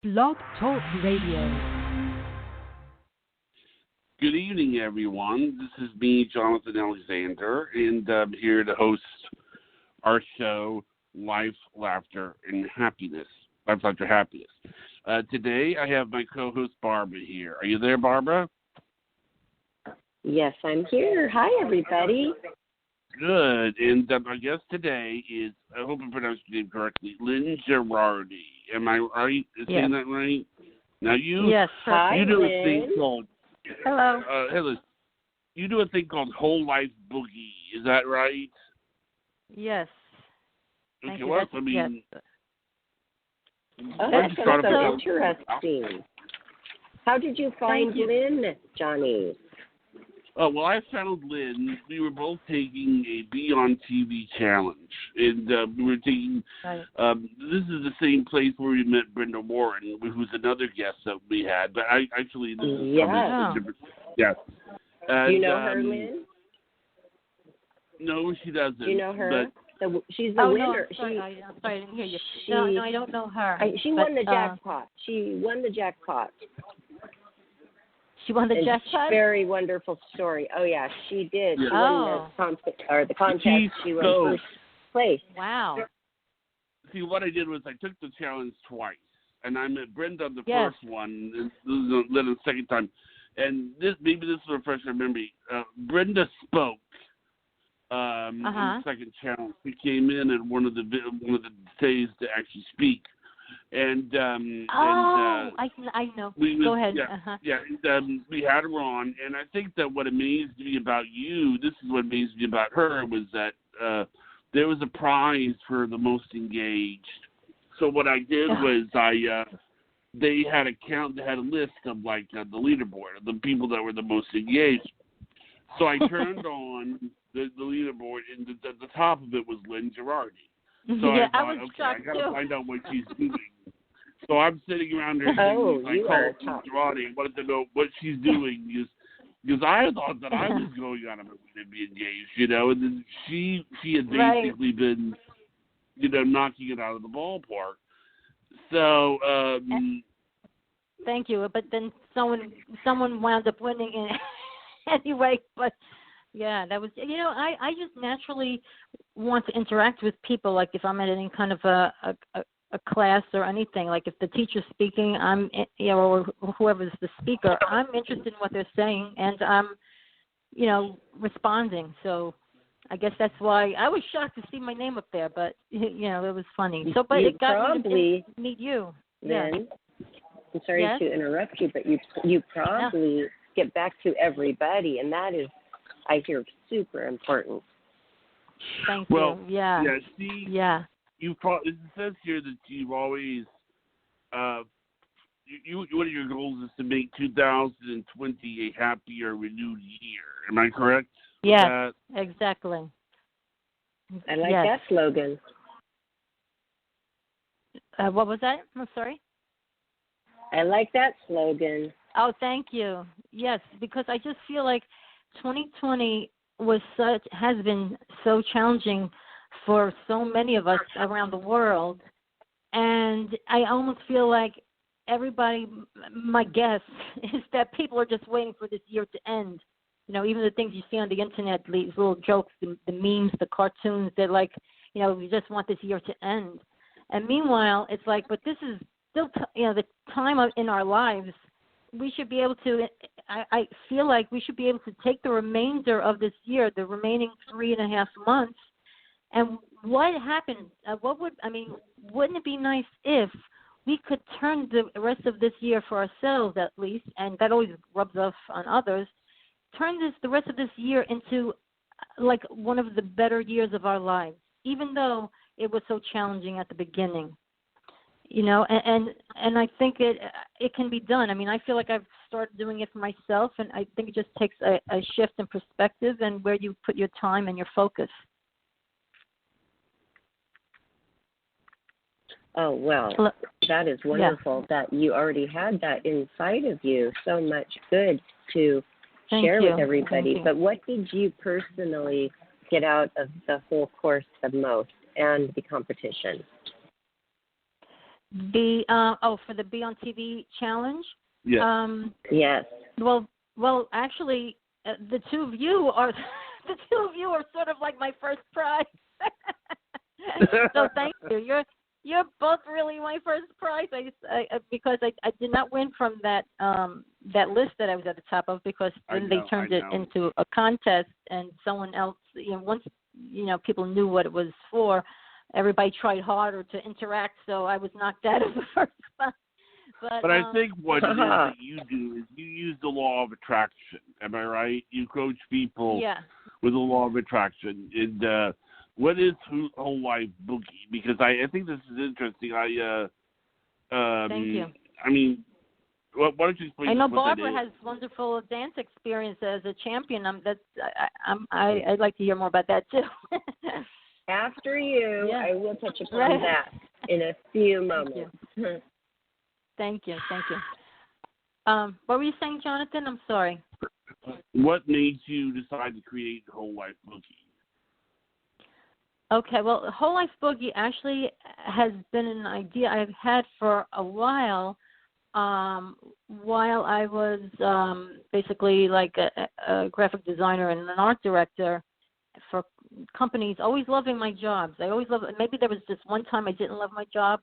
Blog Talk Radio. Good evening, everyone. This is me, Jonathan Alexander, and I'm here to host our show, Life, Laughter, and Happiness. Life, Laughter, Happiness. Today, I have my co-host, Barbara, here. Are you there, Barbara? Yes, I'm here. Hi, everybody. Good. And our guest today is, I hope I pronounced your name correctly, Lynn Girardi. Am I right? Saying that right? Now, you, yes, you do Lynn. a thing called... Hello. Hello. You do a thing called Whole Life Boogie. Is that right? Yes. Okay, you. well, That's, I mean... yes. Oh, why don't that you start sounds off so with- interesting. How did you find Lynn, Johnny? Oh, well, I found Lynn. We were both taking a Be on TV challenge. And we were taking... Right. This is the same place where we met Brenda Warren, who's another guest that we had. But I actually... This is Yes. probably a different... Yes. And, Do you know her, Lynn? No, she doesn't. Do you know her? She's the Oh, winner. no, I'm sorry, I'm sorry, I didn't hear you. She- No, I don't know her. She won the jackpot. She won the jackpot. She won the And jackpot? Very wonderful story. Oh, yeah, she did. She Oh. won the contest. She won So- first place. Wow. See, what I did was I took the challenge twice. And I met Brenda the Yes. first one, and then the second time. And maybe this will refresh my memory. Brenda spoke on the second challenge. She came in at one of the days to actually speak. And I know. Go ahead. Yeah. We had her on, and I think that what amazed me about you, this is what amazed me about her, was that there was a prize for the most engaged. So what I did was they had a list of like the leaderboard of the people that were the most engaged. So I turned on the leaderboard, and the top of it was Lynn Girardi. So yeah, I thought, was okay, shocked I got to too. find out what she's doing. So I'm sitting around here Oh, thinking, I called Lynn Girardi and wanted to know what she's doing because I thought that I was going on a movie to be engaged, and then she had basically been, knocking it out of the ballpark. So, thank you. But then someone wound up winning anyway. But yeah, that was. I just naturally want to interact with people. Like if I'm at any kind of a class or anything. Like if the teacher's speaking, I'm or whoever's the speaker, I'm interested in what they're saying, and I'm responding. So I guess that's why I was shocked to see my name up there, but it was funny. So, but it got me to meet you. Then, I'm sorry Yes? to interrupt you, but you probably get back to everybody, and that is, I hear, super important. Thank well, you. Yeah. Yeah. See. Yeah. It says here that you've always. One of your goals is to make 2020 a happier, renewed year. Am I correct? Yes, exactly. I like that slogan. What was that? I'm sorry. I like that slogan. Oh, thank you. Yes, because I just feel like 2020 has been so challenging for so many of us around the world, and I almost feel like everybody, my guess is that people are just waiting for this year to end. Even the things you see on the internet, these little jokes, the memes, the cartoons, they're like, we just want this year to end. And meanwhile, it's like, but this is still, the time in our lives, we should be able to, I feel like we should be able to take the remainder of this year, the remaining 3.5 months, and what happened, wouldn't it be nice if we could turn the rest of this year for ourselves at least, and that always rubs off on others, turn the rest of this year into like one of the better years of our lives, even though it was so challenging at the beginning. And I think it can be done. I feel like I've started doing it for myself, and I think it just takes a shift in perspective and where you put your time and your focus. Oh, well, that is wonderful that you already had that inside of you. So much good to share with everybody. But what did you personally get out of the whole course the most and the competition? For the Be on TV challenge. Yeah. Yes. Well, actually, the two of you are sort of like my first prize. So thank you. You're both really my first prize. Because I did not win from that list that I was at the top of, because then they turned it into a contest, and someone else, once people knew what it was for, everybody tried harder to interact, so I was knocked out of the first spot. But I think what it is that you do is you use the law of attraction. Am I right? You coach people with the law of attraction. And what is Whole Life Boogie? Because I think this is interesting. Thank you. I mean, why don't you explain? I know Barbara has wonderful dance experience as a champion. I'd like to hear more about that too. After you, I will touch upon that in a few moments. Thank you. What were you saying, Jonathan? I'm sorry. What made you decide to create Whole Life Boogie? Okay, well, Whole Life Boogie actually has been an idea I've had for a while I was basically like a graphic designer and an art director for companies, always loving my jobs. I always loved it. Maybe there was just one time I didn't love my job,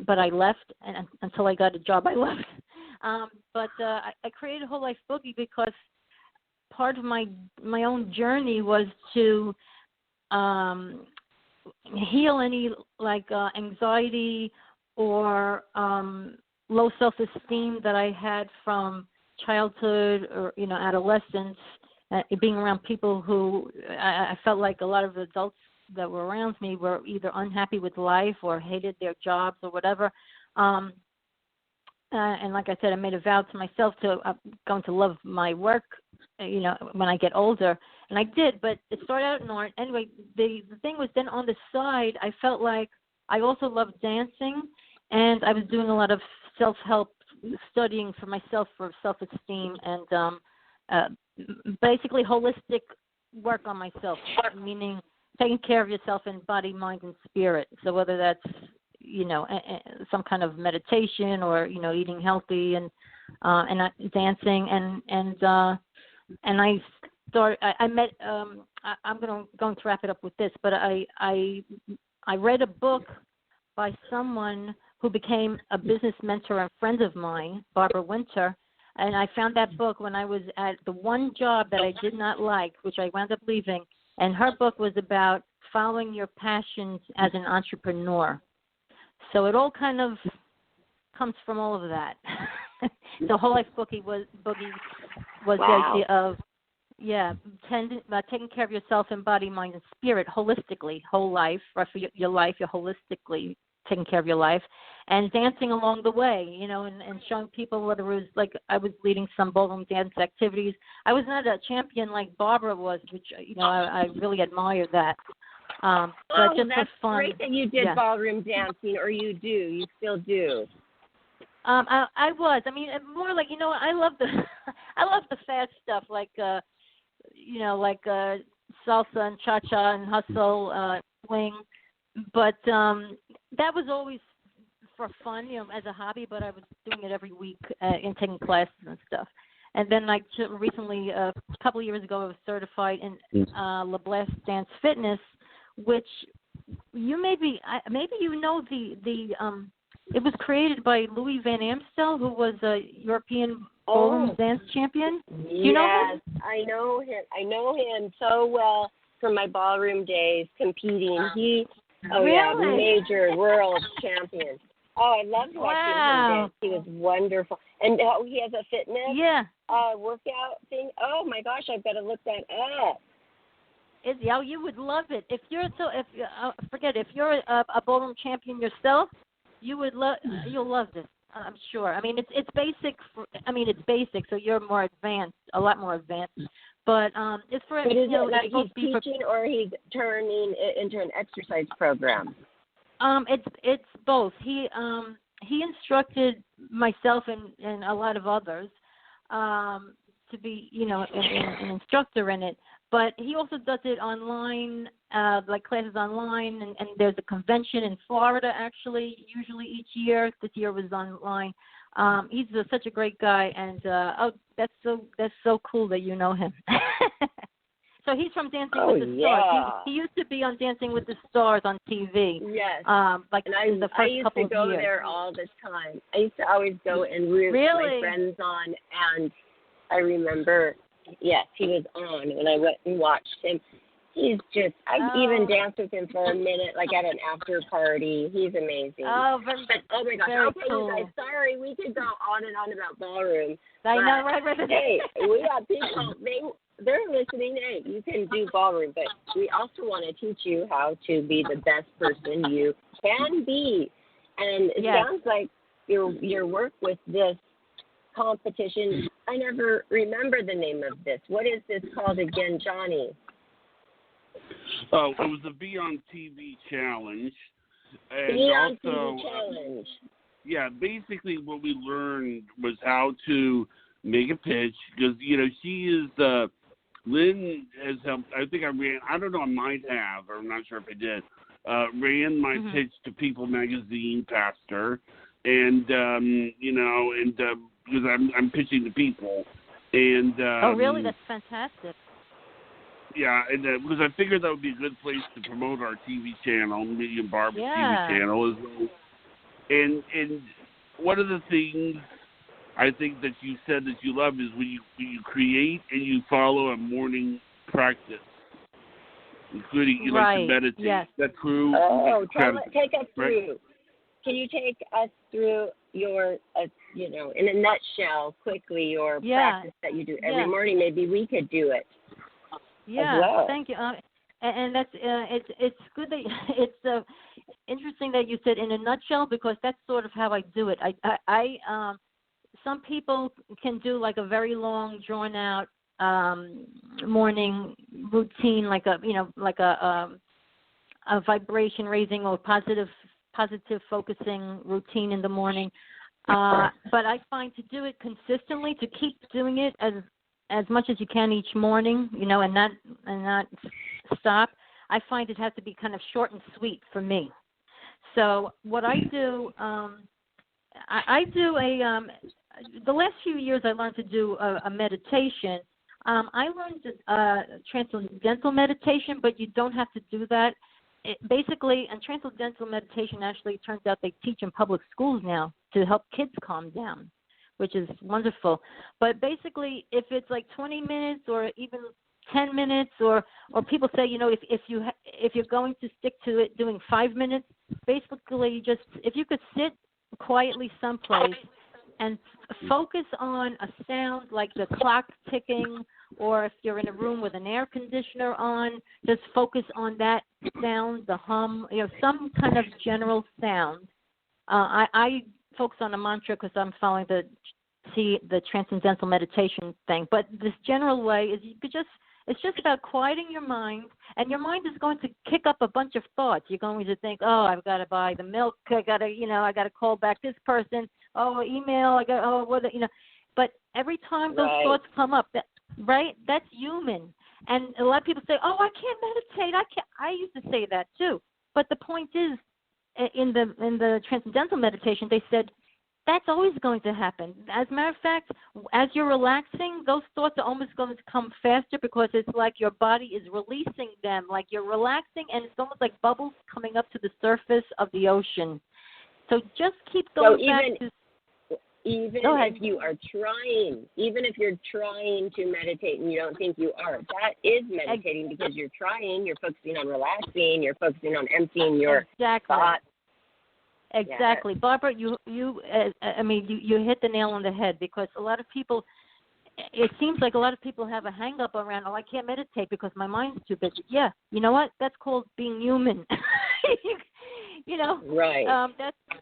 but I left, and until I got a job, I left. But I created Whole Life Boogie because part of my own journey was to heal any anxiety or low self-esteem that I had from childhood or adolescence, being around people who I felt like a lot of adults that were around me were either unhappy with life or hated their jobs or whatever. And like I said, I made a vow to myself to I'm going to love my work, when I get older. And I did, but it started out in art. Anyway, the thing was then on the side, I felt like I also loved dancing, and I was doing a lot of self-help studying for myself for self-esteem and basically holistic work on myself, meaning taking care of yourself in body, mind, and spirit. So whether that's, some kind of meditation or, eating healthy and dancing and I met, I'm going to wrap it up with this, but I read a book by someone who became a business mentor and friend of mine, Barbara Winter, and I found that book when I was at the one job that I did not like, which I wound up leaving, and her book was about following your passions as an entrepreneur. So it all kind of comes from all of that. The Whole Life Boogie was the idea of, taking care of yourself in body, mind, and spirit holistically, whole life, or for your life, you're holistically taking care of your life, and dancing along the way, and showing people whether it was like I was leading some ballroom dance activities. I was not a champion like Barbara was, which, I really admire that. But just that's for fun. Great that you did ballroom dancing, or you still do. I was. I mean, more like, I love the fast stuff, like salsa and cha-cha and hustle, swing. But that was always for fun, as a hobby, but I was doing it every week and taking classes and stuff. And then recently, a couple of years ago, I was certified in LaBlast Dance Fitness, which you maybe it was created by Louis Van Amstel, who was a European ballroom dance champion. You know him? I know him. I know him so well from my ballroom days competing. Major world champion. Oh, I loved watching him dance. He was wonderful. And he has a fitness workout thing. Oh my gosh, I've got to look that up. You would love it. If you're a ballroom champion yourself, you'll love this. I'm sure. I mean, it's basic. It's basic, so you're more advanced, a lot more advanced. But it's for. But is it like he's teaching or he's turning it into an exercise program? It's both. He instructed myself and a lot of others to be, an instructor in it. But he also does it online, like classes online, and there's a convention in Florida, actually, usually each year. This year was online. He's such a great guy, and that's so cool that you know him. So he's from Dancing with the Stars. He used to be on Dancing with the Stars on TV. Yes. And the first couple of years. I used to go there all the time. I used to always go and root my friends on, and I remember, yes, he was on when I went and watched him. He's just, I even danced with him for a minute, like at an after party. He's amazing. Oh, my gosh. Okay, cool. You guys, sorry, we could go on and on about ballroom. I know, right? Hey, we got people, they're listening. Hey, you can do ballroom, but we also want to teach you how to be the best person you can be. And it sounds like your work with this competition, I never remember the name of this. What is this called again, Johnny? Oh, it was the Be on TV challenge. And Be on TV challenge. Yeah, basically what we learned was how to make a pitch, because, she is, Lynn has helped, I think I don't know, I might have, or I'm not sure if I did, ran my pitch to People magazine past her, and, because I'm pitching to people. And oh, really? That's fantastic. Yeah, and because I figured that would be a good place to promote our TV channel, me and Barbara's TV channel as well. And one of the things I think that you said that you love is when you create and you follow a morning practice, including you like to meditate. Yes. That's true. Oh, take us through. Can you take us through your, in a nutshell, quickly, your practice that you do every morning? Maybe we could do it. Yeah, as well. Thank you. And that's it's good that it's interesting that you said in a nutshell, because that's sort of how I do it. I some people can do like a very long, drawn out morning routine, like a vibration raising or positive focusing routine in the morning. But I find to do it consistently, to keep doing it as much as you can each morning, and not stop. I find it has to be kind of short and sweet for me. So what I do, I do the last few years I learned to do a meditation. I learned transcendental meditation, but you don't have to do that. Basically, and transcendental meditation actually turns out they teach in public schools now to help kids calm down, which is wonderful. But basically, if it's like 20 minutes or even 10 minutes, or people say, if you're going to stick to it, doing 5 minutes, basically just if you could sit quietly someplace and focus on a sound like the clock ticking, or if you're in a room with an air conditioner on, just focus on that sound, the hum, some kind of general sound. I focus on a mantra because I'm following the transcendental meditation thing. But this general way is it's just about quieting your mind, and your mind is going to kick up a bunch of thoughts. You're going to think, oh, I've got to buy the milk. I got to call back this person. Oh, email. But every time those thoughts come up, that's human. And a lot of people say, oh, I can't meditate. I used to say that too. But the point is, in the transcendental meditation, they said that's always going to happen. As a matter of fact, as you're relaxing, those thoughts are almost going to come faster, because it's like your body is releasing them. Like you're relaxing, and it's almost like bubbles coming up to the surface of the ocean. So just keep going back to... Even if you are trying, even if you're trying to meditate and you don't think you are, that is meditating, because you're trying, you're focusing on relaxing, you're focusing on emptying your thoughts. Exactly. Yes. Barbara, you hit the nail on the head, because a lot of people, it seems like a lot of people have a hang up around, I can't meditate because my mind's too busy. Yeah. You know what? That's called being human. Right.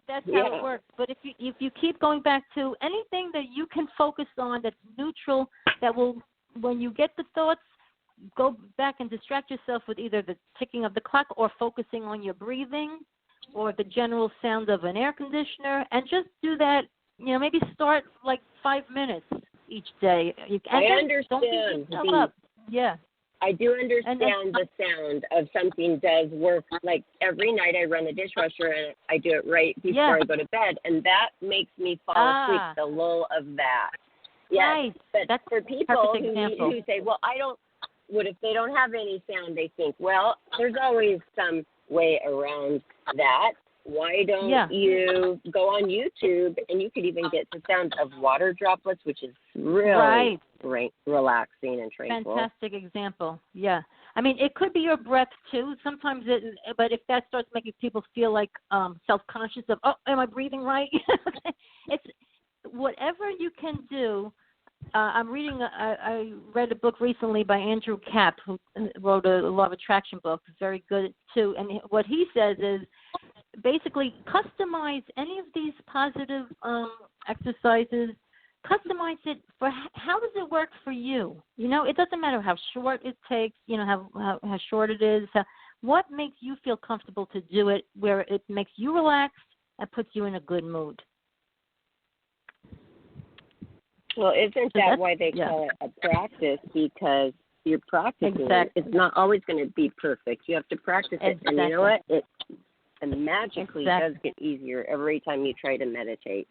That's how it works. But if you keep going back to anything that you can focus on that's neutral, that will, when you get the thoughts, go back and distract yourself with either the ticking of the clock or focusing on your breathing or the general sound of an air conditioner, and just do that. Maybe start like 5 minutes. each day. I understand. Don't beat yourself up. Yeah. I do understand the sound of something does work. Like every night I run the dishwasher and I do it right before I go to bed, and that makes me fall asleep, the lull of that. Yes, right. But that's for people who say, well, what if they don't have any sound? They think, well, there's always some way around that. Why don't you go on YouTube, and you could even get the sound of water droplets, which is really relaxing and tranquil. Fantastic example. Yeah. I mean, it could be your breath too. Sometimes but if that starts making people feel like self-conscious of, oh, am I breathing right? It's whatever you can do. I read a book recently by Andrew Kapp, who wrote a Law of Attraction book. It's very good too. And what he says is, basically customize any of these positive exercises. Customize it for how does it work for you. It doesn't matter how short it takes. How short it is. What makes you feel comfortable to do it, where it makes you relaxed and puts you in a good mood. Well, isn't that why they call it a practice? Because you're practicing it. It's not always going to be perfect. You have to practice it, and you know what? It magically does get easier every time you try to meditate.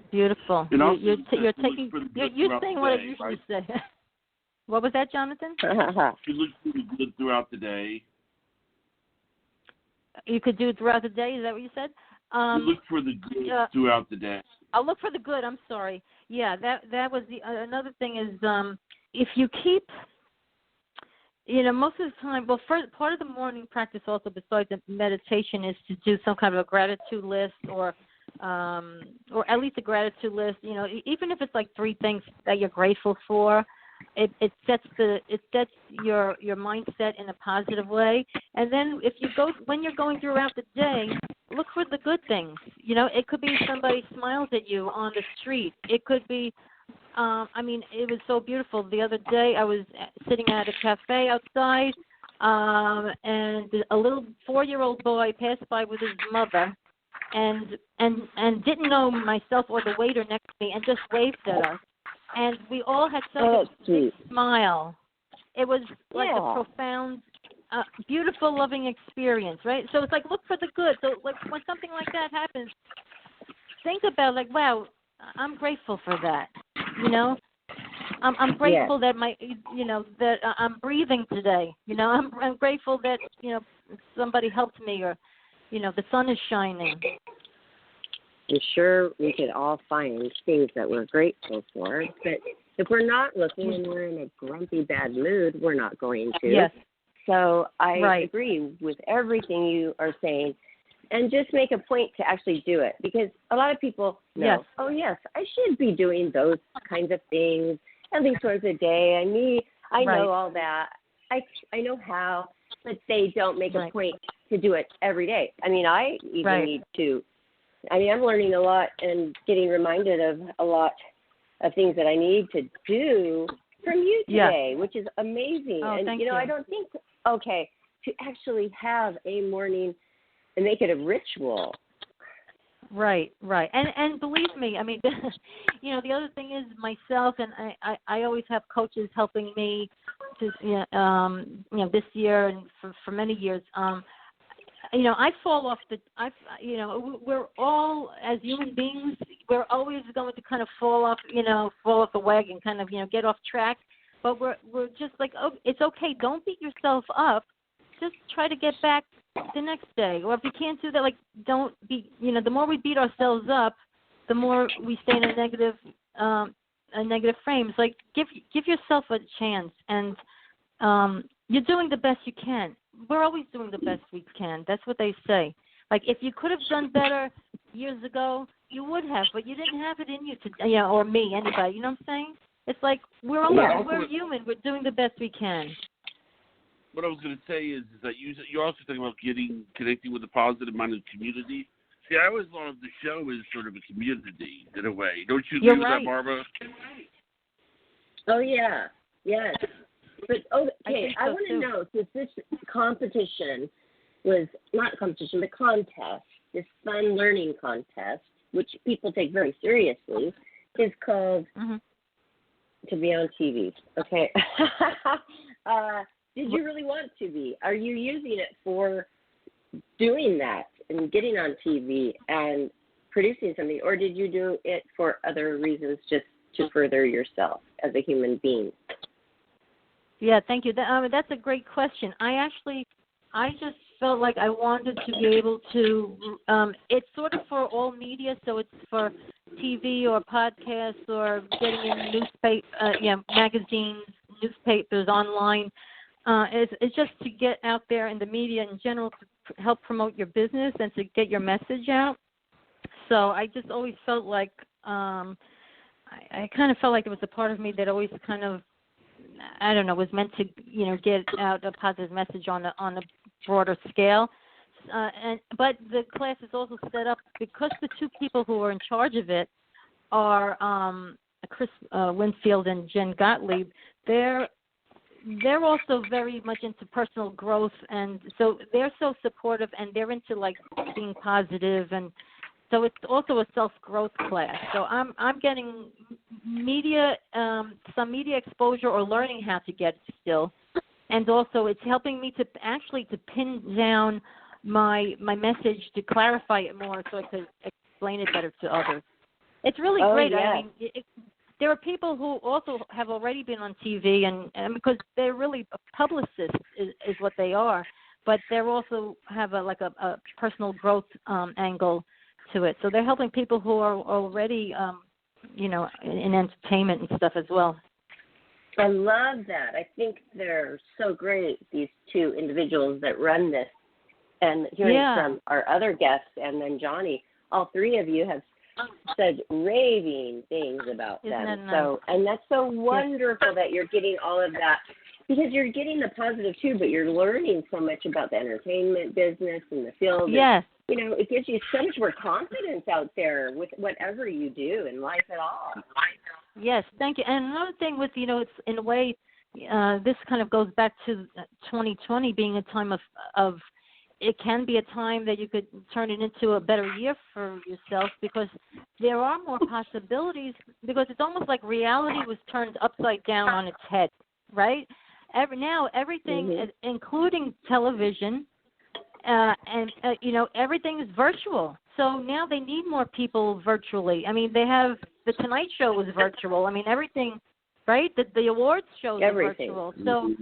Beautiful. You're saying what I usually say. What was that, Jonathan? You look pretty good throughout the day. You could do it throughout the day. Is that what you said? You look for the good throughout the day. I'll look for the good. I'm sorry. Yeah, that was another thing is if you keep. Most of the time, part of the morning practice also, besides the meditation, is to do some kind of a gratitude list or at least a gratitude list. Even if it's like 3 things that you're grateful for, it sets your mindset in a positive way. And then when you're going throughout the day, look for the good things. It could be somebody smiles at you on the street. It could be. It was so beautiful. The other day I was sitting at a cafe outside, and a little 4-year-old boy passed by with his mother and didn't know myself or the waiter next to me and just waved at us. And we all had such a big smile. It was like a profound, beautiful, loving experience, right? So it's like, look for the good. So like when something like that happens, think about like, wow, I'm grateful for that. I'm grateful that that I'm breathing today. I'm grateful that somebody helped me, or the sun is shining. I'm sure we could all find things that we're grateful for, but if we're not looking and we're in a grumpy, bad mood, we're not going to. Yes. So I agree with everything you are saying. And just make a point to actually do it, because a lot of people know, I should be doing those kinds of things at least once a day. I know all that. I know how, but they don't make a point to do it every day. I even need to. I'm learning a lot and getting reminded of a lot of things that I need to do from you today, which is amazing. Oh, and, thank you. I don't think, to actually have a morning and make it a ritual. Right. And believe me, the other thing is myself, and I always have coaches helping me to, this year and for many years. I fall off we're all, as human beings, we're always going to kind of fall off the wagon, kind of, get off track. But we're just like, oh, it's okay. Don't beat yourself up. Just try to get back the next day. Or if you can't do that, like, don't be, the more we beat ourselves up, the more we stay in a negative frame. It's like, give yourself a chance, and you're doing the best you can. We're always doing the best we can. That's what they say. Like, if you could have done better years ago, you would have, but you didn't have it in you to, or me, anybody. You know what I'm saying? It's like we're human. We're doing the best we can. What I was going to say is that you're also talking about connecting with a positive-minded community. See, I always thought of the show as sort of a community in a way. Don't you agree with that, Barbara? Oh, yeah. Yes. But, okay, I want to know, since this competition was, not competition, but contest, this fun learning contest, which people take very seriously, is called to be on TV. Okay. Did you really want to be? Are you using it for doing that and getting on TV and producing something, or did you do it for other reasons, just to further yourself as a human being? Yeah, thank you. That's a great question. I just felt like I wanted to be able to, it's sort of for all media, so it's for TV or podcasts or getting in magazines, newspapers, online. It's just to get out there in the media in general to help promote your business and to get your message out. So I just always felt like, I kind of felt like it was a part of me that always kind of, I don't know, was meant to, get out a positive message on a broader scale. But the class is also set up because the two people who are in charge of it are Chris Winfield and Jen Gottlieb. They're also very much into personal growth, and so they're so supportive, and they're into like being positive, and so it's also a self-growth class. So I'm getting media, some media exposure or learning how to get it still. And also it's helping me to pin down my message, to clarify it more so I could explain it better to others. It's really great. Yeah. I mean, there are people who also have already been on TV, and because they're really publicists is what they are, but they're also have a personal growth angle to it. So they're helping people who are already, in entertainment and stuff as well. I love that. I think they're so great, these two individuals that run this. And hearing from our other guests and then Johnny, all three of you have said raving things about them. Isn't that nice? So, and that's so wonderful that you're getting all of that, because you're getting the positive too, but you're learning so much about the entertainment business and the field. Yes. And, it gives you so much more confidence out there with whatever you do in life at all. Yes, thank you. And another thing with, it's in a way, this kind of goes back to 2020 being a time of it can be a time that you could turn it into a better year for yourself, because there are more possibilities, because it's almost like reality was turned upside down on its head, right? Everything, including television, everything is virtual. So now they need more people virtually. I mean, they have the Tonight Show was virtual. I mean, everything, right? The awards shows are virtual. So,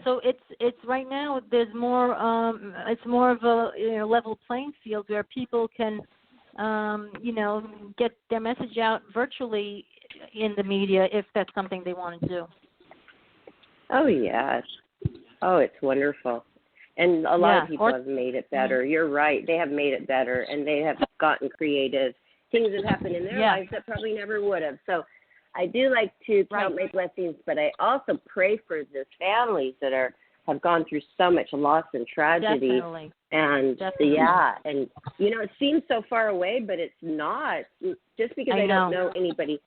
So it's right now. There's more. It's more of a level playing field where people can, get their message out virtually in the media if that's something they want to do. Oh yes. Oh, it's wonderful. And a lot of people have made it better. You're right. They have made it better, and they have gotten creative. Things have happened in their lives that probably never would have. So I do like to count my blessings, but I also pray for the families that have gone through so much loss and tragedy. Definitely. And and it seems so far away, but it's not. Just because I don't know anybody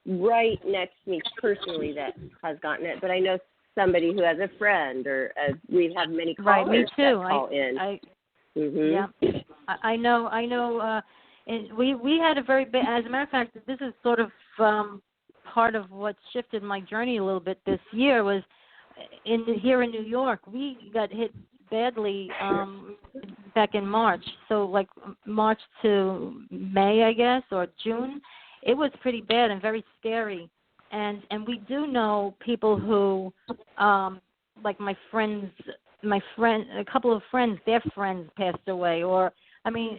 right next to me personally that has gotten it, but I know somebody who has a friend, or we have many callers me too. that call in. Yeah, I know. And we had a very big. As a matter of fact, this is sort of part of what shifted my journey a little bit this year. Was here in New York, we got hit badly back in March. So like March to May, I guess, or June. It was pretty bad and very scary. And we do know people who, like a couple of friends, their friends passed away. Or, I mean,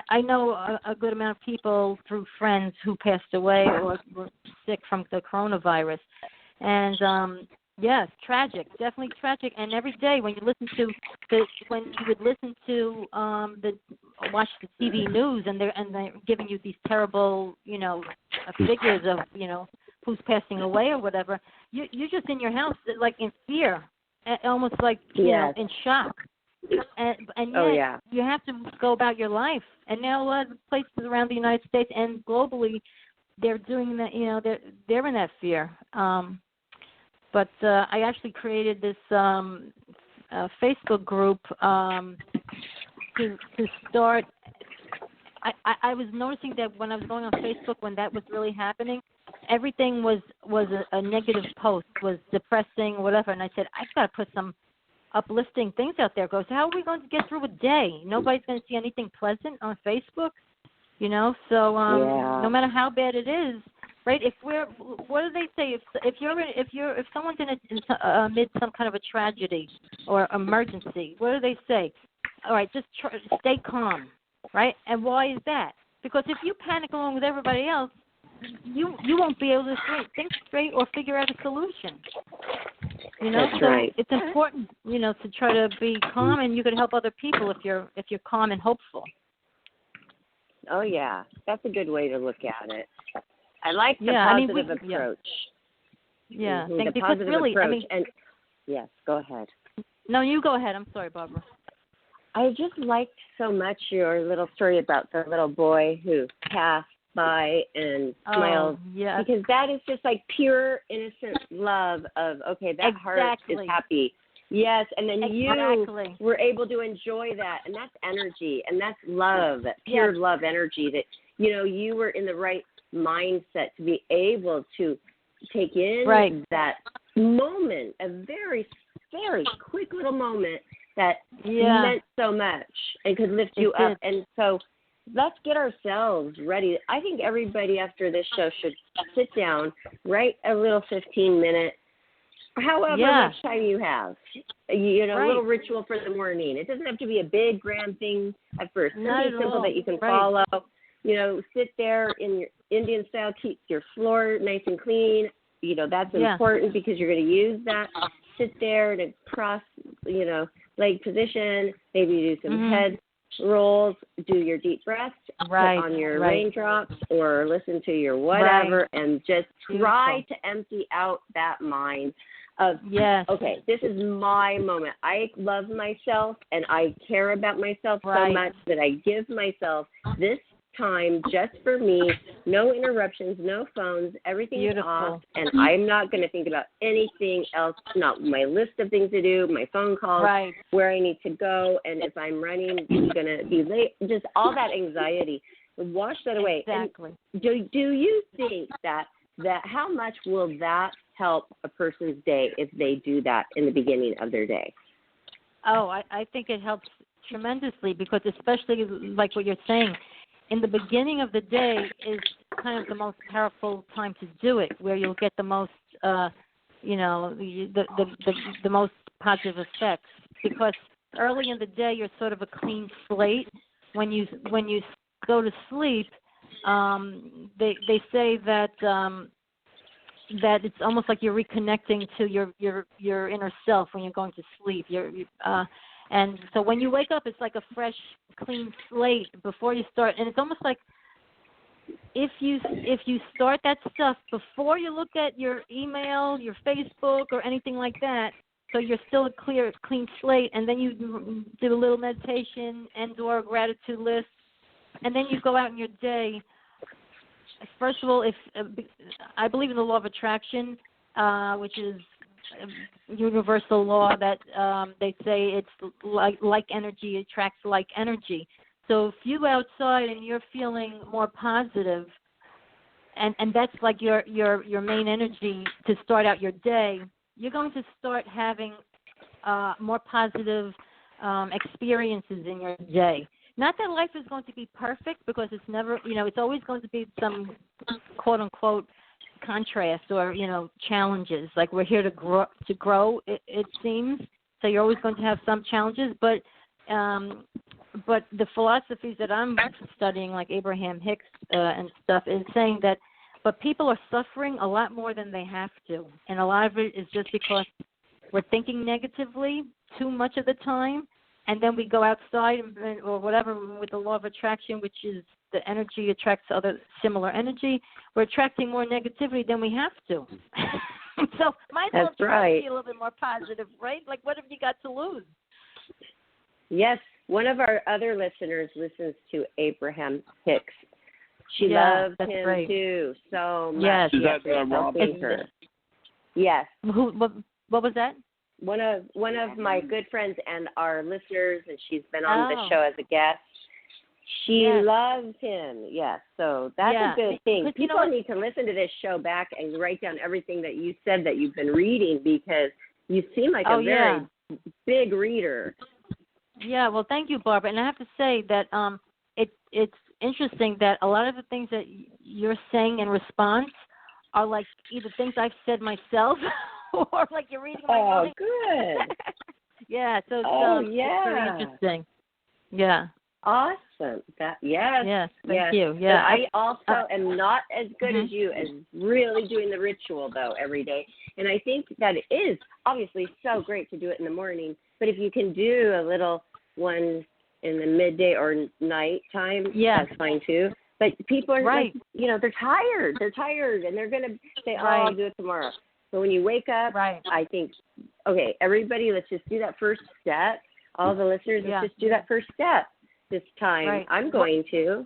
I know a good amount of people through friends who passed away or were sick from the coronavirus. And, yes, tragic, definitely tragic. And every day when you watch the TV news and they're giving you these terrible, figures of, who's passing away or whatever, you're just in your house like in fear, almost like in shock, and yet you have to go about your life. And now a lot of places around the United States and globally, they're doing that. They're in that fear. But I actually created this Facebook group to start. I was noticing that when I was going on Facebook when that was really happening, everything was a negative post, was depressing, whatever. And I said, I've got to put some uplifting things out there. Goes, how are we going to get through a day? Nobody's going to see anything pleasant on Facebook, you know. So no matter how bad it is, right? If we're, what do they say? If someone's amid some kind of a tragedy or emergency, what do they say? All right, just stay calm, right? And why is that? Because if you panic along with everybody else, you won't be able to think straight or figure out a solution. You know, That's so right. it's important, you know, to try to be calm, and you can help other people if you're calm and hopeful. Oh yeah, that's a good way to look at it. I like the positive approach. Yeah, the because positive really, approach. And yes, go ahead. No, you go ahead. I'm sorry, Barbara. I just liked so much your little story about the little boy who passed by and smiled. Yeah. Because that is just like pure innocent love of, okay, that heart is happy. Yes, and then you were able to enjoy that, and that's energy, and that's love, that pure love energy that, you know, you were in the right mindset to be able to take in that moment, a very, very quick little moment that meant so much and could lift you up. And so let's get ourselves ready. I think everybody after this show should sit down, write a little 15-minute, however much time you have, you know, a little ritual for the morning. It doesn't have to be a big, grand thing at first. Something simple that you can follow. You know, sit there in your Indian style, keep your floor nice and clean. You know, that's important because you're going to use that. Sit there in a leg position, maybe do some head rolls, do your deep breaths, put on your raindrops or listen to your whatever, and just try to empty out that mind of, okay, this is my moment. I love myself and I care about myself so much that I give myself this time just for me, no interruptions, no phones, everything is off, and I'm not going to think about anything else, not my list of things to do, my phone calls, where I need to go, and if I'm running, it's going to be late, just all that anxiety. Wash that away. Exactly. And do you think that how much will that help a person's day if they do that in the beginning of their day? Oh, I think it helps tremendously because especially like what you're saying, in the beginning of the day is kind of the most powerful time to do it, where you'll get the most, the most positive effects. Because early in the day, you're sort of a clean slate. When you go to sleep, they say that it's almost like you're reconnecting to your inner self when you're going to sleep. And so when you wake up, it's like a fresh, clean slate before you start. And it's almost like if you start that stuff before you look at your email, your Facebook, or anything like that, so you're still a clean slate, and then you do a little meditation and/or a gratitude list, and then you go out in your day. First of all, I believe in the law of attraction, which is a universal law that they say it's like energy attracts like energy. So if you go outside and you're feeling more positive, and that's like your main energy to start out your day, you're going to start having more positive experiences in your day. Not that life is going to be perfect, because it's never, it's always going to be some quote unquote contrast or challenges. Like we're here to grow. It seems so. You're always going to have some challenges, but the philosophies that I'm studying, like Abraham Hicks and stuff, is saying that, but people are suffering a lot more than they have to, and a lot of it is just because we're thinking negatively too much of the time, and then we go outside or whatever with the law of attraction, which is the energy attracts other similar energy. We're attracting more negativity than we have to. So might as well try to be a little bit more positive, right? Like, what have you got to lose? Yes. One of our other listeners listens to Abraham Hicks. She loves him too so much. Yes. Is that Robin? Yes. What was that? One of my good friends and our listeners, and she's been on the show as a guest. She loves him. Yes. So that's a good thing. People need to listen to this show back and write down everything that you said that you've been reading, because you seem like a very big reader. Yeah. Well, thank you, Barbara. And I have to say that it's interesting that a lot of the things that you're saying in response are like either things I've said myself or like you're reading my mind. Oh, good. Yeah. So it's very interesting. Yeah. Awesome. Yes. Thank you. Yeah. But I also am not as good as you as really doing the ritual, though, every day. And I think that it is obviously so great to do it in the morning. But if you can do a little one in the midday or night time, that's fine, too. But people are, like, they're tired. They're tired, and they're going to say, I'll do it tomorrow. So when you wake up, I think, okay, everybody, let's just do that first step. All the listeners, let's just do that first step. This time, I'm going to.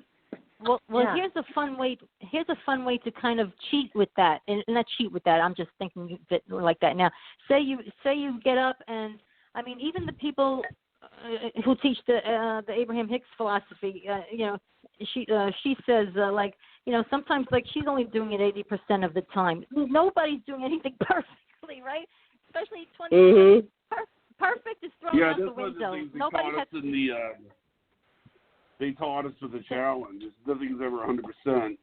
Well, here's a fun way. Here's a fun way to kind of cheat with that, and not cheat with that. I'm just thinking of it like that now. Say you get up, and I mean, even the people who teach the Abraham Hicks philosophy, she says sometimes like she's only doing it 80% of the time. Nobody's doing anything perfectly, right? Especially 20. Perfect is thrown out the window. Nobody has to. They taught us with the challenge. Nothing's ever 100%.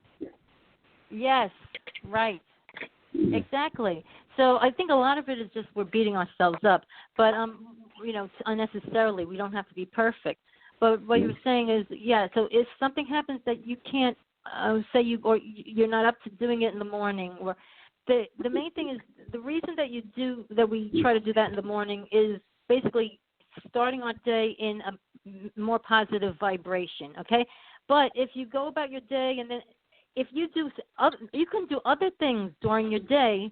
Yes, right. Exactly. So I think a lot of it is just we're beating ourselves up, but unnecessarily. We don't have to be perfect. But what you're saying is, so if something happens that you can't you're not up to doing it in the morning, or the main thing is the reason that we try to do that in the morning is basically starting our day in a more positive vibration, okay? But if you go about your day and then if you can do other things during your day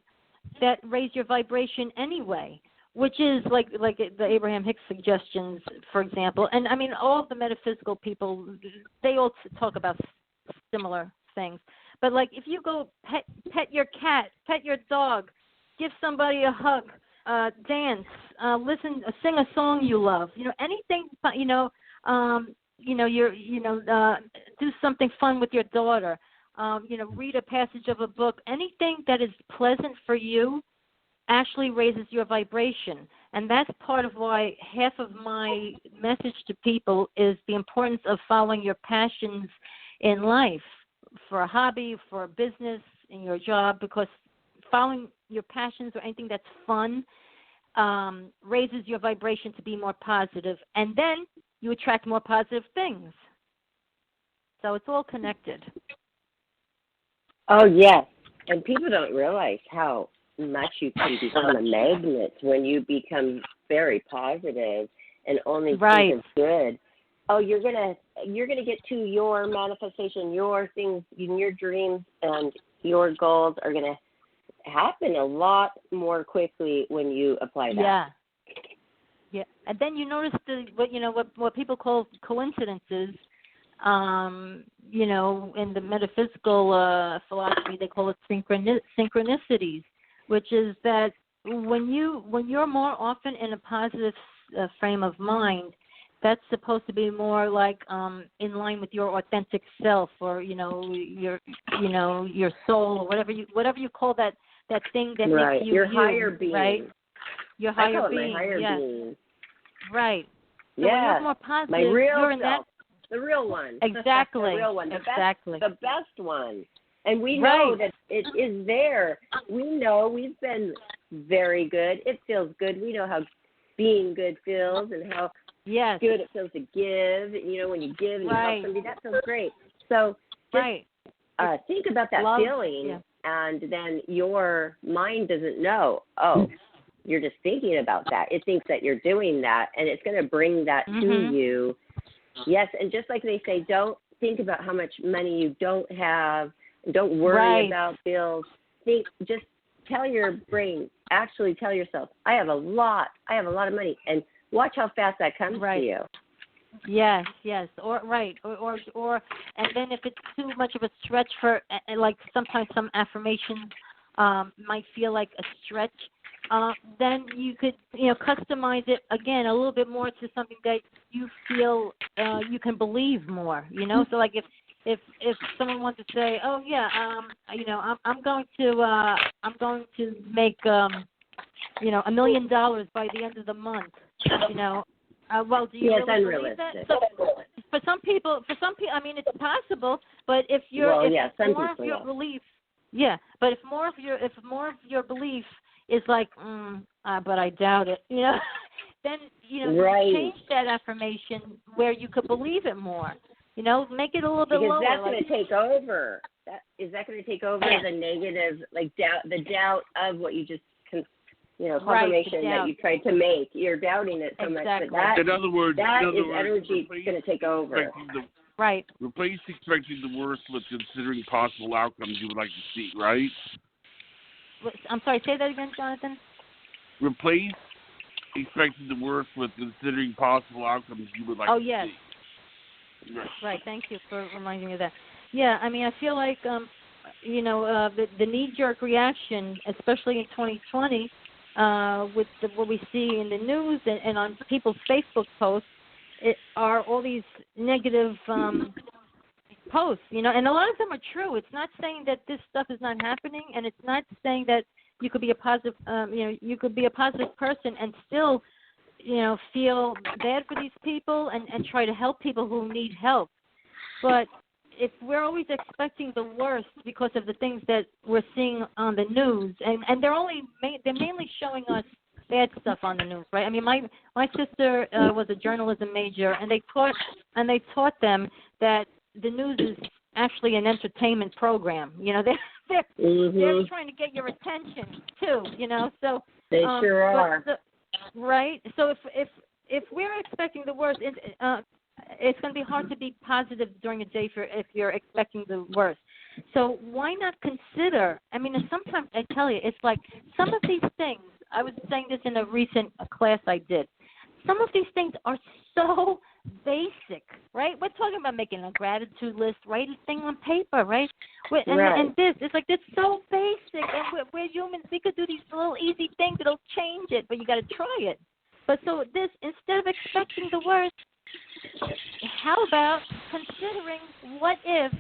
that raise your vibration anyway, which is like the Abraham Hicks suggestions, for example. And I mean, all of the metaphysical people, they all talk about similar things. But like if you go pet your cat, pet your dog, give somebody a hug, dance, sing a song you love. Anything. Do something fun with your daughter. Read a passage of a book. Anything that is pleasant for you actually raises your vibration, and that's part of why half of my message to people is the importance of following your passions in life, for a hobby, for a business, in your job, because following your passions or anything that's fun raises your vibration to be more positive, and then you attract more positive things. So it's all connected. Oh, yes. And people don't realize how much you can become a magnet when you become very positive and only think of good. Oh, you're gonna get to your manifestation, your things, your dreams, and your goals are gonna happen a lot more quickly when you apply that. Yeah. And then you notice what people call coincidences. In the metaphysical philosophy, they call it synchronicities, which is that when you're more often in a positive frame of mind, that's supposed to be more like in line with your authentic self, or your soul, or whatever you call that thing that makes you your higher being, right? Your higher I call being, it my higher being. Right. So when you're more positive, my real you're in self. that. The real one. Exactly. The real one. The best one. And we right. know that it is there. We know we've been very good. It feels good. We know how being good feels and how good it feels to give. You know, when you give and you help somebody, that feels great. So just think about that feeling, and then your mind doesn't know, you're just thinking about that. It thinks that you're doing that, and it's going to bring that to you. Yes, and just like they say, don't think about how much money you don't have. Don't worry about bills. Just tell your brain, actually tell yourself, I have a lot of money, and watch how fast that comes to you. Yes, or and then if it's too much of a stretch for, like sometimes some affirmations might feel like a stretch. then you could, customize it again a little bit more to something that you feel you can believe more. So like if someone wants to say, oh yeah, I'm going to make $1 million by the end of the month. Well, do you really believe that? So, for some people, I mean, it's possible. But if you're, more of your belief, but if more of your belief is like, but I doubt it, then change that affirmation where you could believe it more. Make it a little bit lower. Because that's going to take over. Is that going to take over the negative, like doubt, the doubt of what you just confirmation that you tried to make. You're doubting it so much that in other words, energy going to take over. Replace expecting the worst with considering possible outcomes you would like to see, right? I'm sorry, say that again, Jonathan. Replace expecting the worst with considering possible outcomes you would like to see. Right, thank you for reminding me of that. Yeah, I mean, I feel like, the knee-jerk reaction, especially in 2020, with what we see in the news and on people's Facebook posts, are all these negative posts, and a lot of them are true. It's not saying that this stuff is not happening, and it's not saying that you could be a positive, you could be a positive person and still, feel bad for these people and try to help people who need help. But if we're always expecting the worst because of the things that we're seeing on the news, and they're mainly showing us bad stuff on the news, right? I mean, my sister was a journalism major, and they taught them that the news is actually an entertainment program. They're trying to get your attention too. So they sure are. Right. So if we're expecting the worst, it's going to be hard to be positive during the day if you're expecting the worst. So why not consider? I mean, sometimes I tell you, it's like some of these things. I was saying this in a recent class I did. Some of these things are so basic, right? We're talking about making a gratitude list, write a thing on paper, right? And this, it's like it's so basic, and we're humans. We could do these little easy things. It'll change it, but you got to try it. But so this, instead of expecting the worst, how about considering what if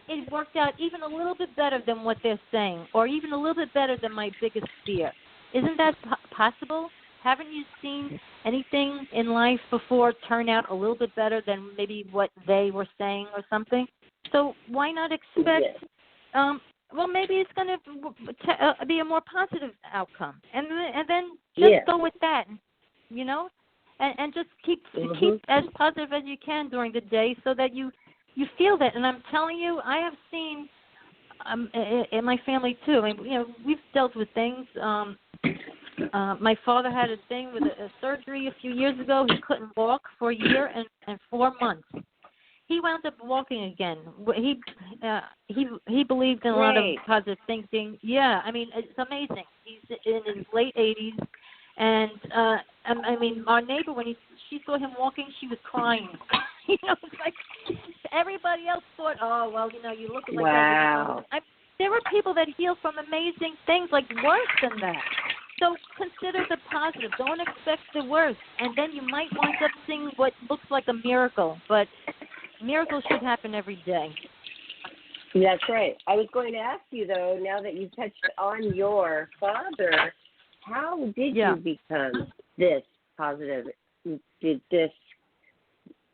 it worked out even a little bit better than what they're saying, or even a little bit better than my biggest fear? Isn't that possible? Haven't you seen anything in life before turn out a little bit better than maybe what they were saying or something? So why not expect, maybe it's going to be a more positive outcome. And then just go with that, and just keep as positive as you can during the day so that you feel that. And I'm telling you, I have seen in my family too. I mean, we've dealt with things. My father had a thing with a surgery a few years ago. He couldn't walk for a year and 4 months. He wound up walking again. He believed in a lot of positive thinking. Yeah, I mean, it's amazing. He's in his late 80s, and I mean, our neighbor, when she saw him walking, she was crying. It's like everybody else thought, oh well, you look like that. There were people that healed from amazing things, like worse than that. So consider the positive. Don't expect the worst. And then you might wind up seeing what looks like a miracle. But miracles should happen every day. That's right. I was going to ask you, though, now that you touched on your father, how did you become this positive? Did this,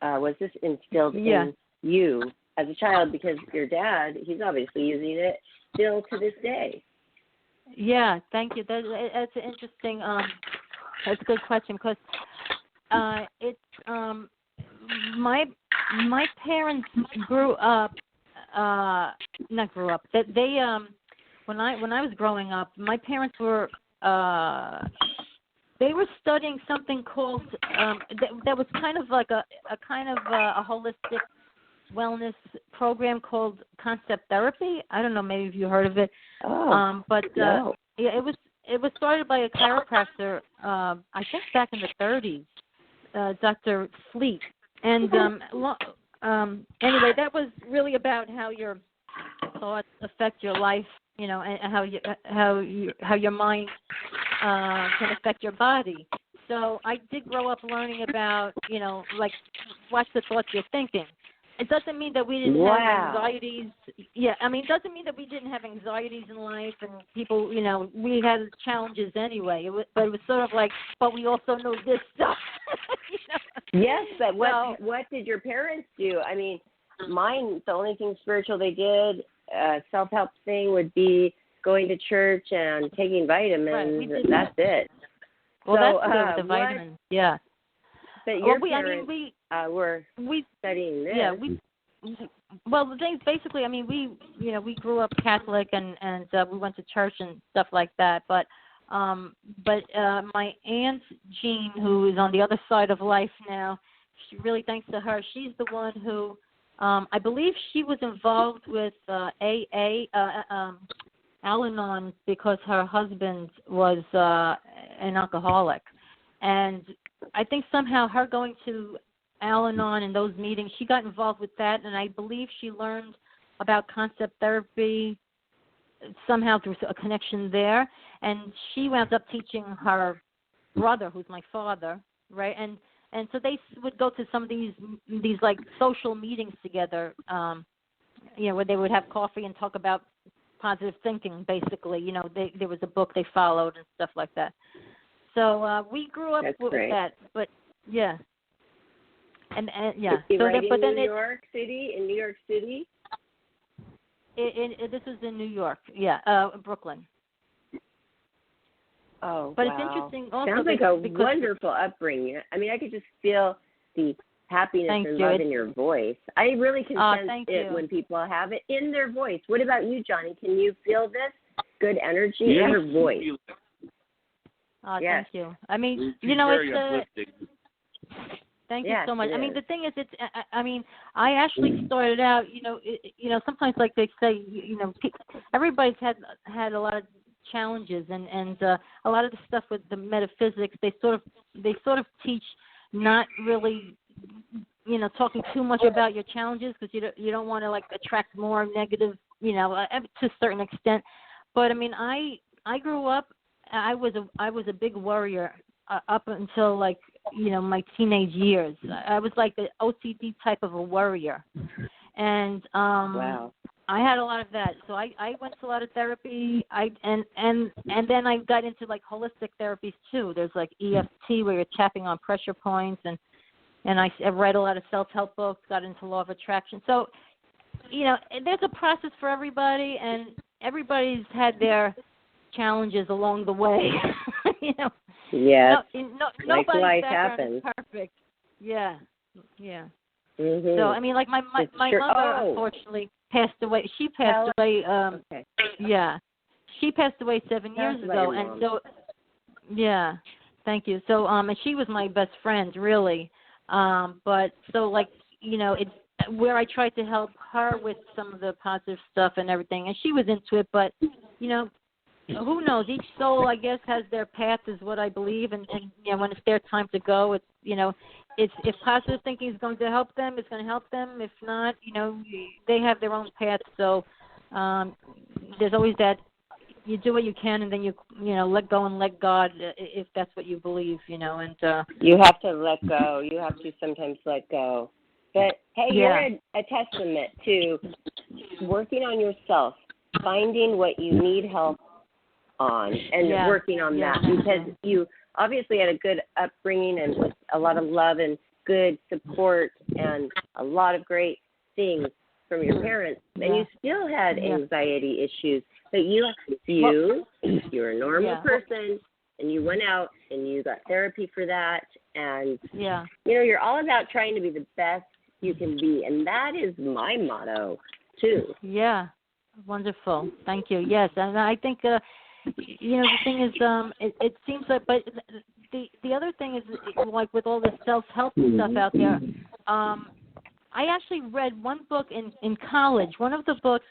was this instilled in you as a child? Because your dad, he's obviously using it still to this day. Yeah, thank you. That's an interesting. That's a good question because it's my parents grew up. Not grew up. They when I was growing up, my parents were they were studying something called that was kind of like a holistic wellness program called concept therapy. I don't know, maybe if you heard of it. No. It was started by a chiropractor, I think back in the 30s, Dr. Fleet. And anyway, that was really about how your thoughts affect your life, and how your mind can affect your body. So I did grow up learning about, like, watch the thoughts you're thinking. It doesn't mean that we didn't have anxieties. Yeah, I mean, it doesn't mean that we didn't have anxieties in life, and people, we had challenges anyway. But it was sort of like, but we also know this stuff. Yes, but what did your parents do? I mean, mine, the only thing spiritual they did, self-help thing would be going to church and taking vitamins. Right, that's it. Well, that's good with the vitamins, yeah. But your parents were studying this. Yeah, well, the thing is, basically, I mean, we grew up Catholic and we went to church and stuff like that. But my Aunt Jean, who is on the other side of life now, she really, thanks to her, she's the one who, I believe she was involved with AA, Al-Anon, because her husband was an alcoholic. And I think somehow her going to Al-Anon and those meetings, she got involved with that, and I believe she learned about concept therapy somehow through a connection there, and she wound up teaching her brother, who's my father, right? And so they would go to some of these like social meetings together, where they would have coffee and talk about positive thinking, basically. There was a book they followed and stuff like that. So we grew up with that, but yeah. And yeah. So in New York City? This was in New York, Brooklyn. Oh, but wow. It's interesting also. Sounds like a wonderful upbringing. I mean, I could just feel the happiness and love in your voice. I really can sense it when people have it in their voice. What about you, Johnny? Can you feel this good energy in your voice? Oh, yes. Thank you. I mean, very uplifting. Thank you so much. I mean, the thing is, I actually started out, sometimes like they say, everybody's had a lot of challenges, and a lot of the stuff with the metaphysics, they sort of teach not really, talking too much about your challenges, because you don't want to like attract more negative, to a certain extent. But I mean, I grew up. I was a big worrier up until like my teenage years. I was like the OCD type of a worrier, and wow. I had a lot of that. So I went to a lot of therapy. And then I got into like holistic therapies too. There's like EFT where you're tapping on pressure points, and I read a lot of self-help books. Got into law of attraction. So there's a process for everybody, and everybody's had their challenges along the way. Yes. Nobody's life background is perfect. Yeah. Mm-hmm. So I mean, like my mother unfortunately passed away. She passed away. Yeah, she passed away 7 years ago, and so yeah. Thank you. So and she was my best friend, really. But so like it's where I tried to help her with some of the positive stuff and everything, and she was into it, but who knows? Each soul, I guess, has their path, is what I believe, and when it's their time to go, it's it's if positive thinking is going to help them, it's going to help them. If not, they have their own path. So there's always that. You do what you can, and then you let go and let God, if that's what you believe, and you have to let go. You have to sometimes let go. But hey, you're a testament to working on yourself, finding what you need help on, and working on that, because you obviously had a good upbringing and with a lot of love and good support and a lot of great things from your parents, and you still had anxiety issues. But you're a normal person, and you went out and you got therapy for that, and you're all about trying to be the best you can be, and that is my motto too. Yeah, wonderful. Thank you. Yes, and I think the thing is, it seems like, but the other thing is, like with all this self-help stuff out there, I actually read one book in college. One of the books,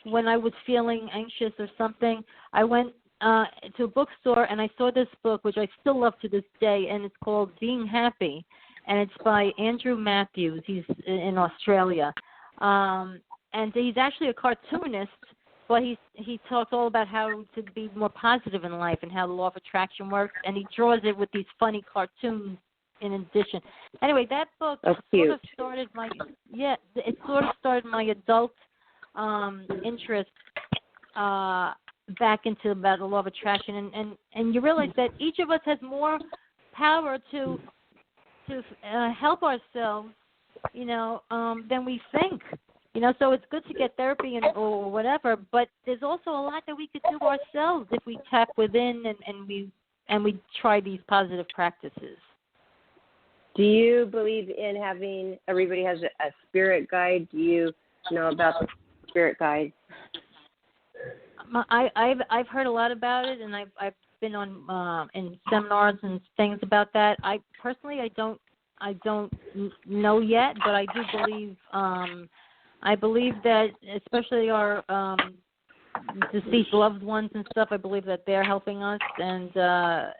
when I was feeling anxious or something, I went to a bookstore and I saw this book, which I still love to this day, and it's called Being Happy, and it's by Andrew Matthews. He's in Australia, and he's actually a cartoonist, but he talks all about how to be more positive in life and how the law of attraction works, and he draws it with these funny cartoons in addition. Anyway, that book sort of started my adult interest back into about the law of attraction, and you realize that each of us has more power to help ourselves, than we think. So it's good to get therapy or whatever, but there's also a lot that we could do ourselves if we tap within and we try these positive practices. Do you believe in having everybody has a spirit guide? Do you know about the spirit guide? I've heard a lot about it, and I've been on in seminars and things about that. I personally I don't know yet, but I do believe. I believe that, especially our deceased loved ones and stuff, I believe that they're helping us, and I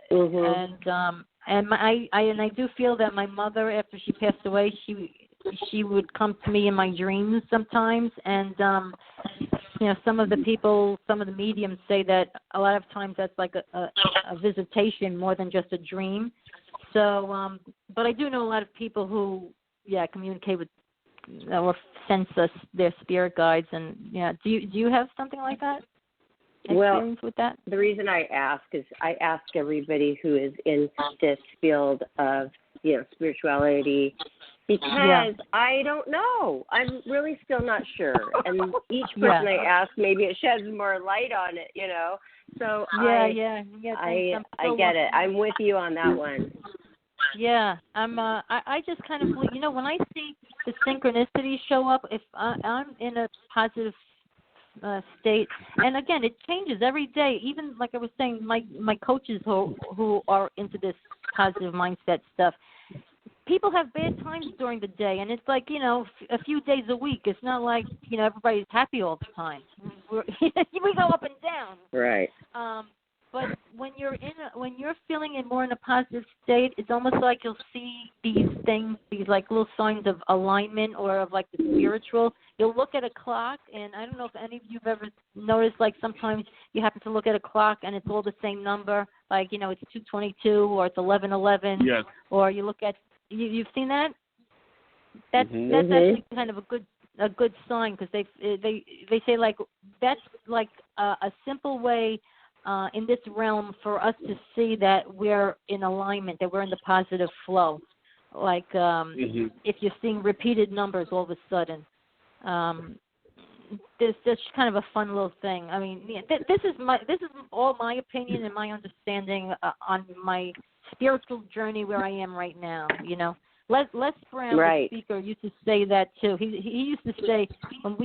do feel that my mother, after she passed away, she would come to me in my dreams sometimes, and some of the mediums say that a lot of times that's like a visitation more than just a dream. So, but I do know a lot of people who, communicate with or sense their spirit guides, and do you have something like that? Experience with that? The reason I ask is I ask everybody who is in this field of spirituality because I don't know. I'm really still not sure, and each person I ask, maybe it sheds more light on it, So I get it. I'm with you on that one. Yeah, I just kind of, when I see the synchronicities show up, if I'm in a positive state, and again, it changes every day. Even like I was saying, my coaches who are into this positive mindset stuff, people have bad times during the day, and it's like, a few days a week. It's not like, everybody's happy all the time. We go up and down. Right. But when you're feeling it more in a positive state, it's almost like you'll see these things, these like little signs of alignment or of like the spiritual. You'll look at a clock, and I don't know if any of you've ever noticed, like sometimes you happen to look at a clock and it's all the same number, like it's 2:22 or it's 11:11. Yes. Or you look at you've seen that. That's actually kind of a good sign, because they say like that's like a simple way. In this realm, for us to see that we're in alignment, that we're in the positive flow. Like if you're seeing repeated numbers all of a sudden, this is kind of a fun little thing. I mean, this is all my opinion and my understanding on my spiritual journey where I am right now. Les Brown, the speaker, used to say that too. He used to say when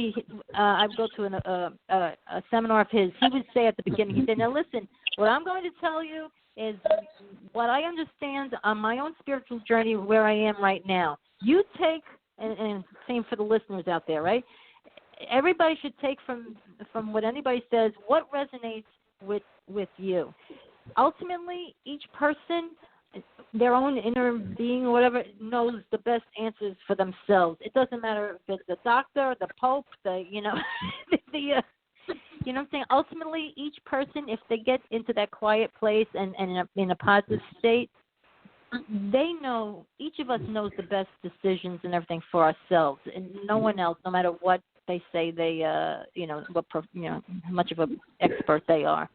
I would go to a seminar of his, he would say at the beginning, he said, "Now listen, what I'm going to tell you is what I understand on my own spiritual journey where I am right now. You take, and same for the listeners out there, right? Everybody should take from what anybody says what resonates with you. Ultimately, each person, their own inner being or whatever, knows the best answers for themselves. It doesn't matter if it's the doctor, the pope, you know what I'm saying? Ultimately, each person, if they get into that quiet place and in a positive state, they know, each of us knows the best decisions and everything for ourselves, and no one else, no matter what they say they, how much of an expert they are.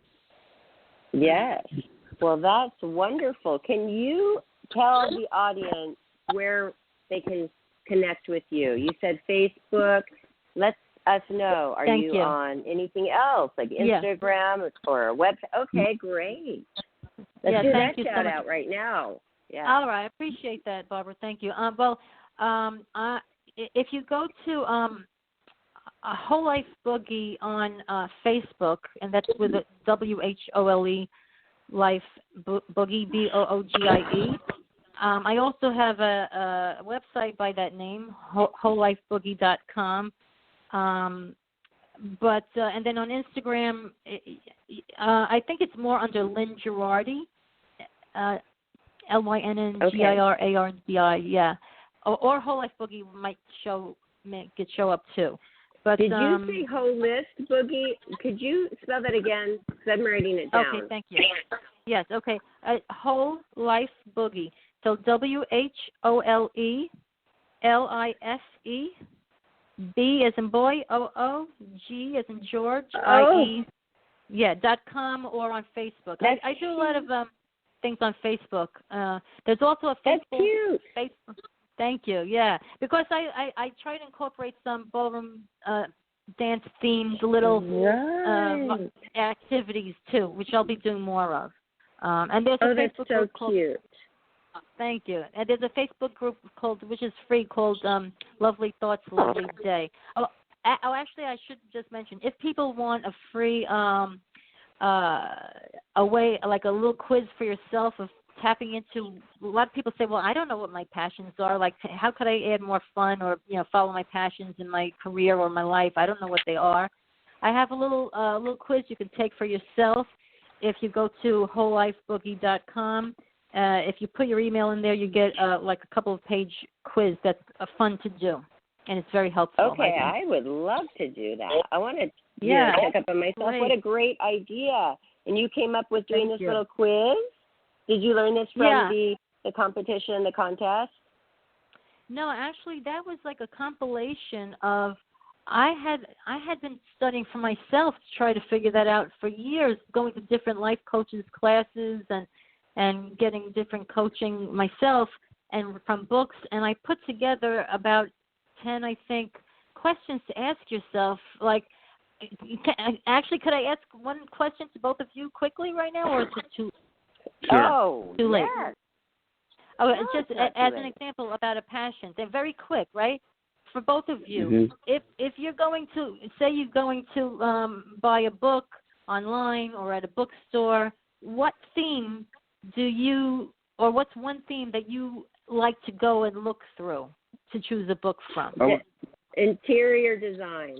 Yes. Well, that's wonderful. Can you tell the audience where they can connect with you? You said Facebook. Let us know. Are you on anything else, like Instagram or a website? Okay, great. Let's do that shout out right now. Yeah. All right. I appreciate that, Barbara. Thank you. If you go to a Whole Life Boogie on Facebook, and that's with a WHOLE Life Boogie, BOOGIE. I also have a website by that name, wholelifeboogie.com. And then on Instagram, I think it's more under Lynn Girardi, LYNNGIRARDI, yeah. Or Whole Life Boogie might show up too. But did you say whole list, Boogie? Could you spell that again? Because I'm writing it down. Okay, thank you. Yes, okay. Whole Life Boogie. So WHOLELIFE, B as in boy, OO, G as in George, IE. Yeah, .com or on Facebook. I do a lot of things on Facebook. There's also a Facebook. That's cute. Facebook. Thank you. Yeah, because I try to incorporate some ballroom dance themed little activities too, which I'll be doing more of. And there's a Facebook group called. Cute. Thank you. And there's a Facebook group called, which is free, called Lovely Thoughts, Lovely Day. Oh, actually, I should just mention, if people want a free a way, like a little quiz for yourself of tapping into, a lot of people say, well, I don't know what my passions are. Like, how could I add more fun or, follow my passions in my career or my life? I don't know what they are. I have a little quiz you can take for yourself if you go to wholelifeboogie.com. If you put your email in there, you get like a couple of page quiz that's fun to do, and it's very helpful. Okay, I would love to do that. I want to check up on myself. Great. What a great idea! And you came up with doing this little quiz? Did you learn this from the competition, the contest? No, actually, that was like a compilation of. I had been studying for myself to try to figure that out for years, going to different life coaches classes and getting different coaching myself and from books, and I put together about 10, I think, questions to ask yourself. Like, actually, could I ask one question to both of you quickly right now, or is it too late? Yes. Oh, just as an example about a passion. They're very quick, right? For both of you, if you're going to, say you're going to buy a book online or at a bookstore, what theme what's one theme that you like to go and look through to choose a book from? Interior design.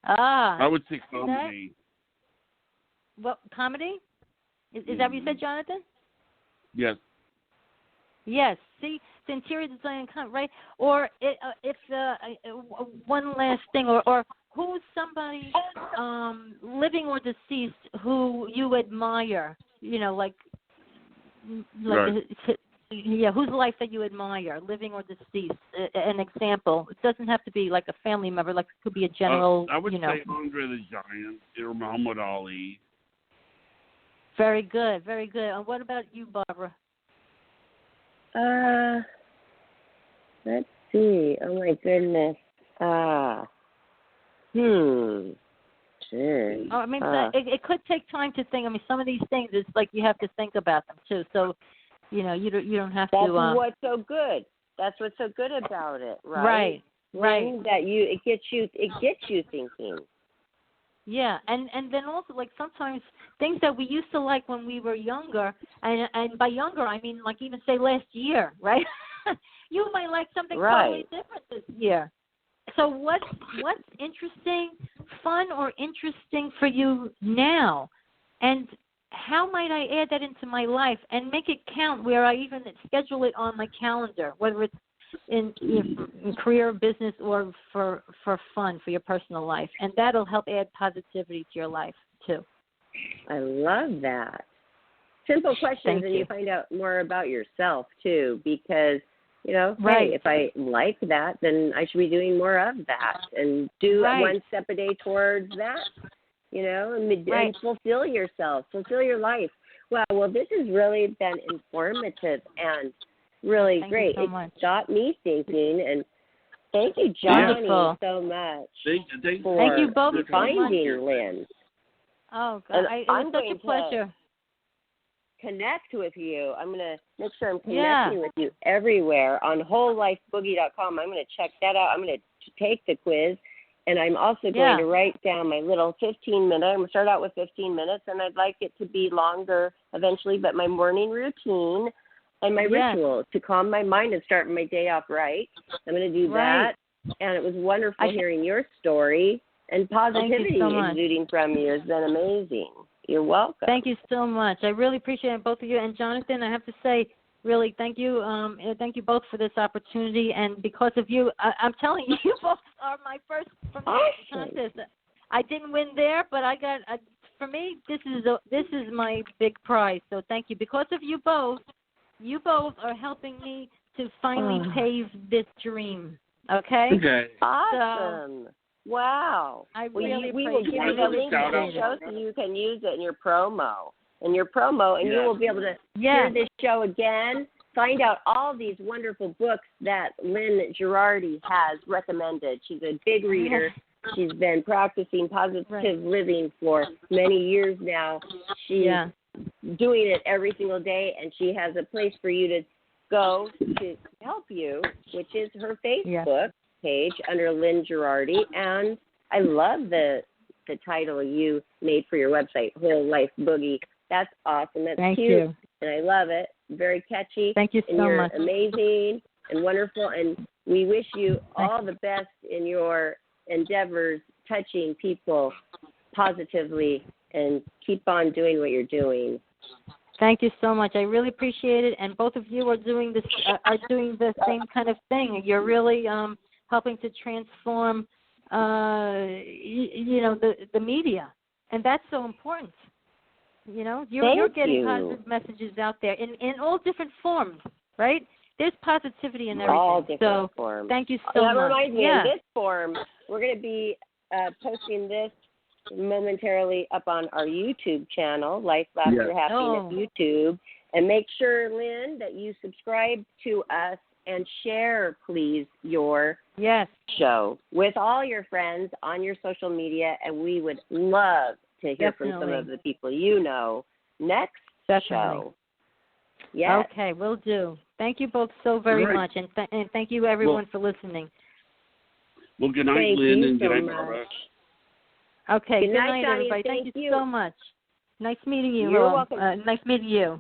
I would say comedy. What, comedy? Is that what you said, Jonathan? Yes. Yes. See, it's interior design, right? Or if one last thing, or who's somebody living or deceased who you admire? Whose life that you admire, living or deceased? An example. It doesn't have to be like a family member. Like, it could be a general. I would say Andre the Giant or Muhammad Ali. Very good, very good. And what about you, Barbara? Let's see. Oh my goodness. Sure. Oh, I mean, it could take time to think. I mean, some of these things, it's like you have to think about them too. So, you don't have to. That's what's so good. That's what's so good about it, right? Right. That it gets you thinking. Yeah, and then also, like, sometimes things that we used to like when we were younger, and by younger I mean like even say last year, right? You might like something totally different this year. So what's interesting, fun or interesting for you now, and how might I add that into my life and make it count? Where I even schedule it on my calendar, whether it's in career, business, or for fun, for your personal life, and that'll help add positivity to your life too. I love that. Simple questions, and you find out more about yourself too, because hey, if I like that, then I should be doing more of that, and do one step a day towards that. And fulfill yourself, fulfill your life. Well, this has really been informative and really great. So it got me thinking, and thank you, Johnny, so much thank you both for finding Lynn. Oh, God, it was such a pleasure. Connect with you. I'm going to make sure I'm connecting with you everywhere on wholelifeboogie.com. I'm going to check that out. I'm going to take the quiz, and I'm also going to write down my little 15-minute. I'm going to start out with 15 minutes, and I'd like it to be longer eventually, but my morning routine and my ritual to calm my mind and start my day off right. I'm going to do that. And it was wonderful hearing your story, and positivity exuding from you has been amazing. You're welcome. Thank you so much. I really appreciate it, both of you. And Jonathan, I have to say, really, thank you. Thank you both for this opportunity. And because of you, I'm telling you, you both are my first from the contest. I didn't win there, but I got. For me, this is my big prize. So thank you. Because of you both are helping me to finally pave this dream. Okay. Okay. Awesome. Wow. I really we will give you the link to the show so you can use it in your promo. And you will be able to hear this show again, find out all these wonderful books that Lynn Girardi has recommended. She's a big reader. She's been practicing positive living for many years now. She's doing it every single day, and she has a place for you to go to help you, which is her Facebook page under Lynn Girardi. And I love the title you made for your website, Whole Life Boogie. That's awesome. That's Thank cute. You. And I love it. Very catchy. Thank you so and you're much. Amazing and wonderful. And we wish you all the best in your endeavors, touching people positively, and keep on doing what you're doing. Thank you so much. I really appreciate it. And both of you are doing this. Are doing the same kind of thing. You're really helping to transform, the media, and that's so important. You're getting positive messages out there in all different forms, right? There's positivity in everything. All different forms. Thank you so much. That reminds me, in this form, we're going to be posting this momentarily up on our YouTube channel, Life Laughter Happiness YouTube. And make sure, Lynn, that you subscribe to us and share, please, your show with all your friends on your social media. And we would love to hear from some of the people next show. Yes. Okay, will do. Thank you both so very much, and thank you everyone for listening. Well, good night, Lynn, and good night, Barbara. Okay, good night, everybody. Thank you so much. Nice meeting you. You're welcome. Nice meeting you.